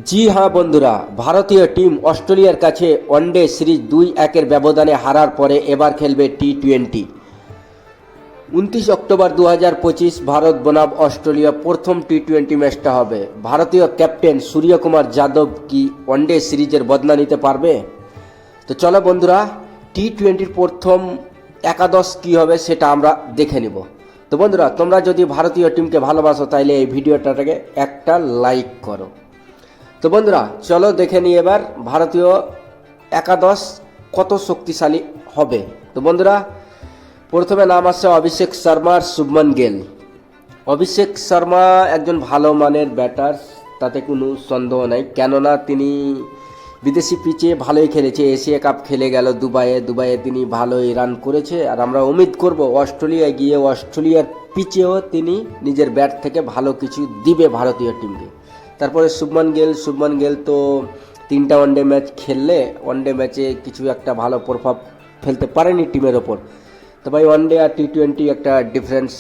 জি হ্যাঁ বন্ধুরা, ভারতীয় টিম অস্ট্রেলিয়ার কাছে ওয়ানডে সিরিজ 2-1 ব্যবধানে হারার পরে এবার খেলবে টি-20। 29 অক্টোবর 2025 ভারত বনাম অস্ট্রেলিয়া প্রথম টি-20 ম্যাচটা হবে। ভারতীয় ক্যাপ্টেন সূর্যকুমার যাদব কি ওয়ানডে সিরিজের বদলা নিতে পারবে? তো চলো বন্ধুরা, টি-20 প্রথম একাদশ কী হবে সেটা আমরা দেখে নিব। তো বন্ধুরা, তোমরা যদি ভারতীয় টিমকে ভালোবাসো তাইলে এই ভিডিওটাকে একটা লাইক করো। তো বন্ধুরা, চলো দেখে নিই এবার ভারতীয় একাদশ কত শক্তিশালী হবে। তো বন্ধুরা, প্রথমে নাম আসছে অভিষেক শর্মার, শুভমন গিল। অভিষেক শর্মা একজন ভালো মানের ব্যাটার, তাতে কোনো সন্দেহ নাই, কেননা তিনি বিদেশি পিচে ভালোই খেলেছে। এশিয়া কাপ খেলে গেল দুবাইয়ে তিনি ভালোই রান করেছে। আর আমরা উম্মিদ করব অস্ট্রেলিয়ায় গিয়ে অস্ট্রেলিয়ার পিচেও তিনি নিজের ব্যাট থেকে ভালো কিছু দিবে ভারতীয় টিমকে। তারপরে শুভমন গিল তো 3টা ওয়ানডে ম্যাচ খেললে ওয়ানডে ম্যাচে কিছু একটা ভালো প্রভাব ফেলতে পারেনি টিমের ওপর। তো ভাই, ওয়ানডে আর টি-20 একটা ডিফারেন্স,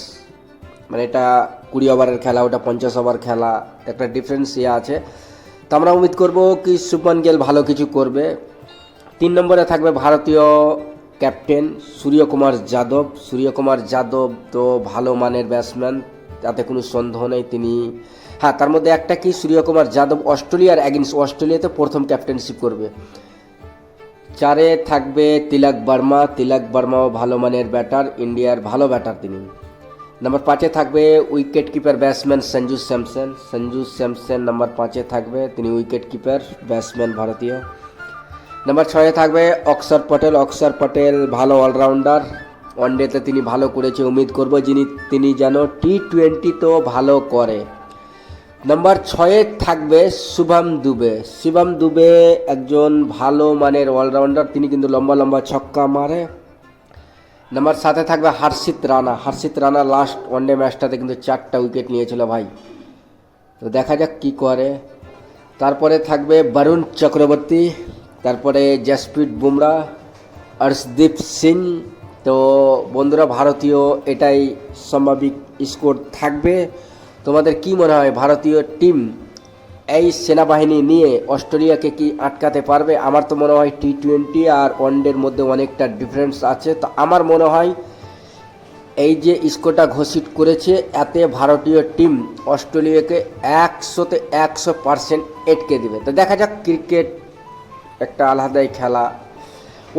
মানে এটা 20 ওভারের খেলা, ওটা 50 ওভার খেলা, একটা ডিফারেন্স আছে। তো আমরা উম্মিদ করব কি শুভমন গিল ভালো কিছু করবে। 3 নম্বরে থাকবে ভারতীয় ক্যাপ্টেন সূর্যকুমার যাদব তো ভালো মানের ব্যাটসম্যান, তাতে কোনো সন্দেহ নেই। তিনি তার মধ্যে একটা কি, সূর্যকুমার যাদব অস্ট্রেলিয়াতে প্রথম ক্যাপ্টেনশিপ করবে। 4-এ থাকবে তিলক বর্মাও ভালো মানের ব্যাটার, ইন্ডিয়ার ভালো ব্যাটার তিনি। নাম্বার 5-এ থাকবে wicket keeper batsman Sanju Samson number 5-এ থাকবে, তিনি উইকেট কিপার ব্যাটসম্যান ভারতীয়। নাম্বার 6-এ থাকবে অক্ষর পটেল ভালো অলরাউন্ডার, ওয়ানডেতে তিনি ভালো করেছে, উম্মিদ করব তিনি যেন টি-20 তো ভালো করে। নাম্বার 6-এ থাকবে শুভম দুবে একজন ভালো মানের অলরাউন্ডার, তিনি কিন্তু লম্বা ছক্কা মারে। নাম্বার 7-এ থাকবে হর্ষিত রানা লাস্ট ওয়ানডে ম্যাচটাতে কিন্তু 4টা উইকেট নিয়েছিল ভাই, তো দেখা যাক কি করে। তারপরে থাকবে বরুণ চক্রবর্তী, তারপরে জসপ্রীত বুমরা, অর্শদীপ সিং। তো বন্ধুরা, ভারতীয় এটাই স্বাভাবিক স্কোর থাকবে। তোমাদের কি মনে হয়, ভারতীয় টিম এই সেনাবাহিনী নিয়ে অস্ট্রেলিয়াকে কি আটকাতে পারবে? আমার তো মনে হয় টি-20 আর ওয়ানডের মধ্যে অনেকটা ডিফারেন্স আছে। তো আমার মনে হয় এই যে স্কোরটা ঘোষিত করেছে, এতে ভারতীয় টিম অস্ট্রেলিয়াকে 100-তে 100% এটকে দেবে। তো দেখা যাক, ক্রিকেট একটা আলাদাই খেলা।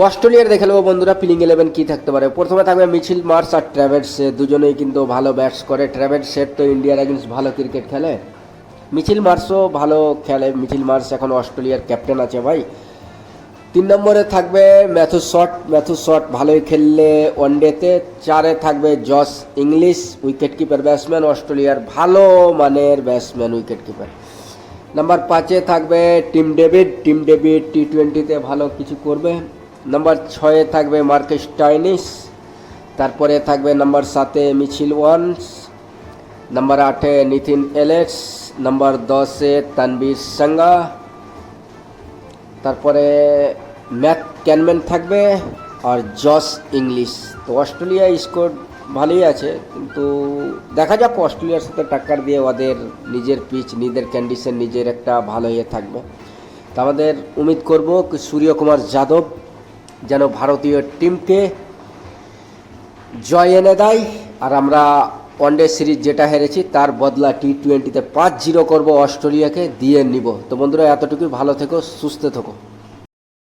অস্ট্রেলিয়ার দেখে নেবো বন্ধুরা প্লেইং 11 কী থাকতে পারে। প্রথমে থাকবে মিচেল মার্শ আর ট্র্যাভিস হেড, দুজনেই কিন্তু ভালো ব্যাটস করে। ট্র্যাভিস হেড তো ইন্ডিয়ার এগেন্স্ট ভালো ক্রিকেট খেলে, মিচেল মার্শও ভালো খেলে। মিচেল মার্শ এখন অস্ট্রেলিয়ার ক্যাপ্টেন আছে ভাই। 3 নম্বরে থাকবে ম্যাথু শট ভালোই খেললে ওয়ানডেতে। 4-এ থাকবে Jos English, wicket keeper batsman, অস্ট্রেলিয়ার ভালো মানের ব্যাটসম্যান উইকেট কিপার। নাম্বার 5-এ থাকবে টিম ডেভিড টি-20তে ভালো কিছু করবে। নাম্বার 6-এ থাকবে মার্কাস স্টোইনিস, তারপরে থাকবে নাম্বার 7-এ মিচেল ওয়ান্স, নাম্বার 8-এ নিতিন এলেক্স, নাম্বার 10-এ তানভীর সাঙ্গা, তারপরে ম্যাক ক্যানম্যান থাকবে আর জস ইংলিশ। তো অস্ট্রেলিয়া স্কোর ভালোই আছে, কিন্তু দেখা যাক অস্ট্রেলিয়ার সাথে টাক্কার দিয়ে ওদের নিজের পিচ, নিজের কন্ডিশন, নিজের একটা ভালো থাকবে। তো আমাদের উম্মিদ করব সূর্যকুমার যাদব যেন ভারতীয় টিমকে জয় এনে দেয়, আর আমরা ওয়ানডে সিরিজ যেটা হেরেছি তার বদলা টি-20তে 5-0 করব, অস্ট্রেলিয়াকে দিয়ে নিব। তো বন্ধুরা, এতটুকুই, ভালো থেকো, সুস্থ থেকো।